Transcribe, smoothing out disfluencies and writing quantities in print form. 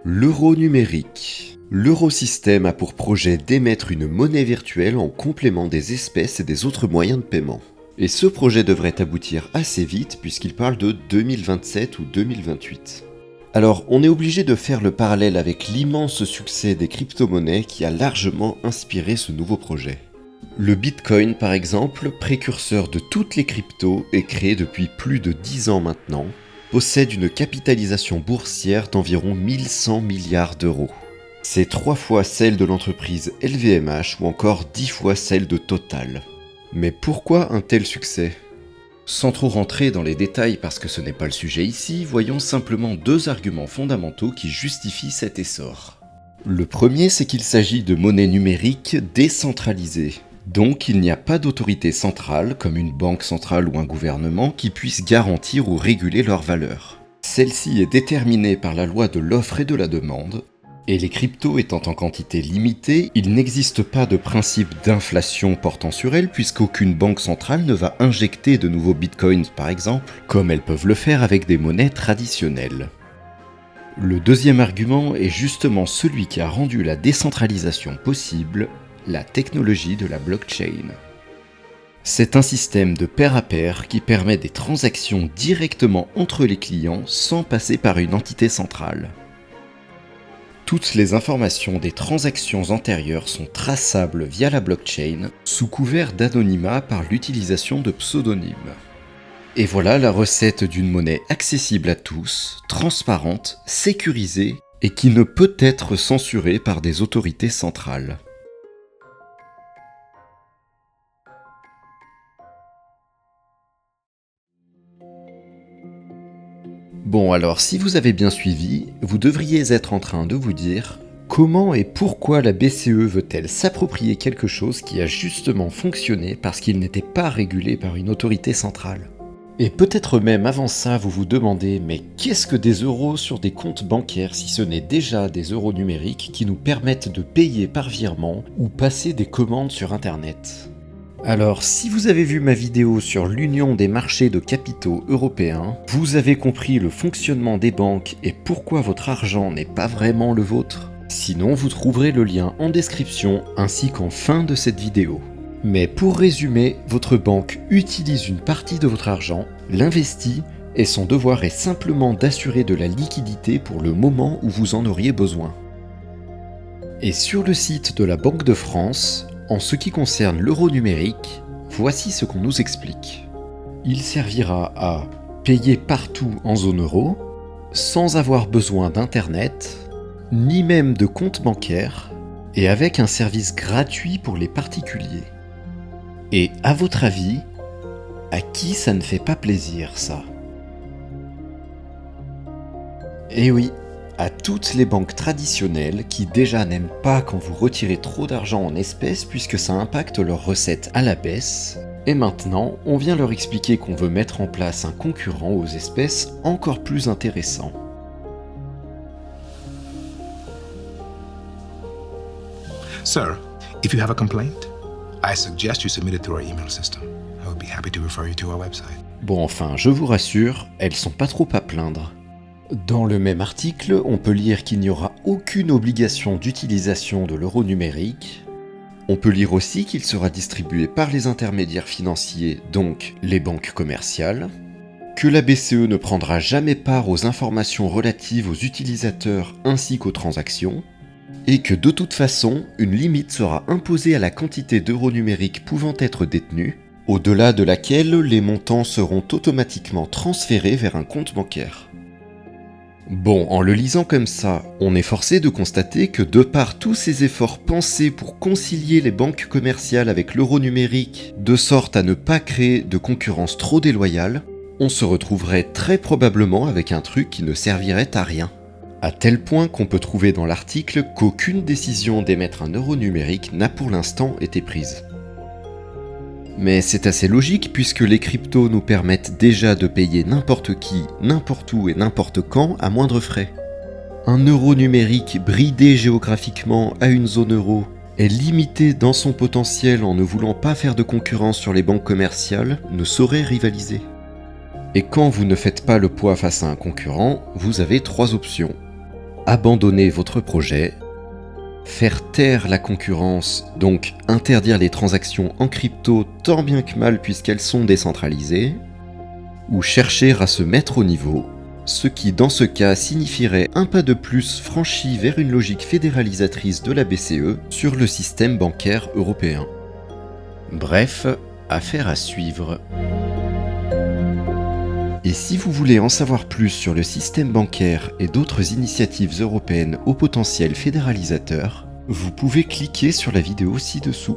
L'euro numérique. L'eurosystème a pour projet d'émettre une monnaie virtuelle en complément des espèces et des autres moyens de paiement. Et ce projet devrait aboutir assez vite puisqu'il parle de 2027 ou 2028. Alors, on est obligé de faire le parallèle avec l'immense succès des crypto-monnaies qui a largement inspiré ce nouveau projet. Le Bitcoin, par exemple, précurseur de toutes les cryptos et créé depuis plus de 10 ans maintenant, possède une capitalisation boursière d'environ 1100 milliards d'euros. C'est 3 fois celle de l'entreprise LVMH ou encore 10 fois celle de Total. Mais pourquoi un tel succès ? Sans trop rentrer dans les détails parce que ce n'est pas le sujet ici, voyons simplement 2 arguments fondamentaux qui justifient cet essor. Le premier, c'est qu'il s'agit de monnaie numérique décentralisée. Donc il n'y a pas d'autorité centrale, comme une banque centrale ou un gouvernement, qui puisse garantir ou réguler leur valeur. Celle-ci est déterminée par la loi de l'offre et de la demande, et les cryptos étant en quantité limitée, il n'existe pas de principe d'inflation portant sur elles, puisqu'aucune banque centrale ne va injecter de nouveaux bitcoins par exemple, comme elles peuvent le faire avec des monnaies traditionnelles. Le deuxième argument est justement celui qui a rendu la décentralisation possible, la technologie de la blockchain. C'est un système de pair à pair qui permet des transactions directement entre les clients sans passer par une entité centrale. Toutes les informations des transactions antérieures sont traçables via la blockchain sous couvert d'anonymat par l'utilisation de pseudonymes. Et voilà la recette d'une monnaie accessible à tous, transparente, sécurisée et qui ne peut être censurée par des autorités centrales. Bon alors, si vous avez bien suivi, vous devriez être en train de vous dire comment et pourquoi la BCE veut-elle s'approprier quelque chose qui a justement fonctionné parce qu'il n'était pas régulé par une autorité centrale. Et peut-être même avant ça, vous vous demandez, mais qu'est-ce que des euros sur des comptes bancaires si ce n'est déjà des euros numériques qui nous permettent de payer par virement ou passer des commandes sur Internet ? Alors, si vous avez vu ma vidéo sur l'union des marchés de capitaux européens, vous avez compris le fonctionnement des banques et pourquoi votre argent n'est pas vraiment le vôtre. Sinon, vous trouverez le lien en description ainsi qu'en fin de cette vidéo. Mais pour résumer, votre banque utilise une partie de votre argent, l'investit, et son devoir est simplement d'assurer de la liquidité pour le moment où vous en auriez besoin. Et sur le site de la Banque de France, en ce qui concerne l'euro numérique, voici ce qu'on nous explique. Il servira à payer partout en zone euro, sans avoir besoin d'internet, ni même de compte bancaire, et avec un service gratuit pour les particuliers. Et à votre avis, à qui ça ne fait pas plaisir ça ? Eh oui, à toutes les banques traditionnelles qui déjà n'aiment pas quand vous retirez trop d'argent en espèces puisque ça impacte leurs recettes à la baisse. Et maintenant, on vient leur expliquer qu'on veut mettre en place un concurrent aux espèces encore plus intéressant. Sir, if you have a complaint, I suggest you submit it through our email system. I would be happy to refer you to our website. Bon enfin, je vous rassure, elles sont pas trop à plaindre. Dans le même article, on peut lire qu'il n'y aura aucune obligation d'utilisation de l'euro numérique. On peut lire aussi qu'il sera distribué par les intermédiaires financiers, donc les banques commerciales, que la BCE ne prendra jamais part aux informations relatives aux utilisateurs ainsi qu'aux transactions, et que de toute façon, une limite sera imposée à la quantité d'euros numériques pouvant être détenus, au-delà de laquelle les montants seront automatiquement transférés vers un compte bancaire. Bon, en le lisant comme ça, on est forcé de constater que de par tous ces efforts pensés pour concilier les banques commerciales avec l'euro numérique, de sorte à ne pas créer de concurrence trop déloyale, on se retrouverait très probablement avec un truc qui ne servirait à rien. À tel point qu'on peut trouver dans l'article qu'aucune décision d'émettre un euro numérique n'a pour l'instant été prise. Mais c'est assez logique puisque les cryptos nous permettent déjà de payer n'importe qui, n'importe où et n'importe quand à moindre frais. Un euro numérique bridé géographiquement à une zone euro est limité dans son potentiel en ne voulant pas faire de concurrence sur les banques commerciales, ne saurait rivaliser. Et quand vous ne faites pas le poids face à un concurrent, vous avez 3 options. abandonner votre projet, faire taire la concurrence, donc interdire les transactions en crypto tant bien que mal puisqu'elles sont décentralisées, ou chercher à se mettre au niveau, ce qui dans ce cas signifierait un pas de plus franchi vers une logique fédéralisatrice de la BCE sur le système bancaire européen. Bref, affaire à suivre. Et si vous voulez en savoir plus sur le système bancaire et d'autres initiatives européennes au potentiel fédéralisateur, vous pouvez cliquer sur la vidéo ci-dessous.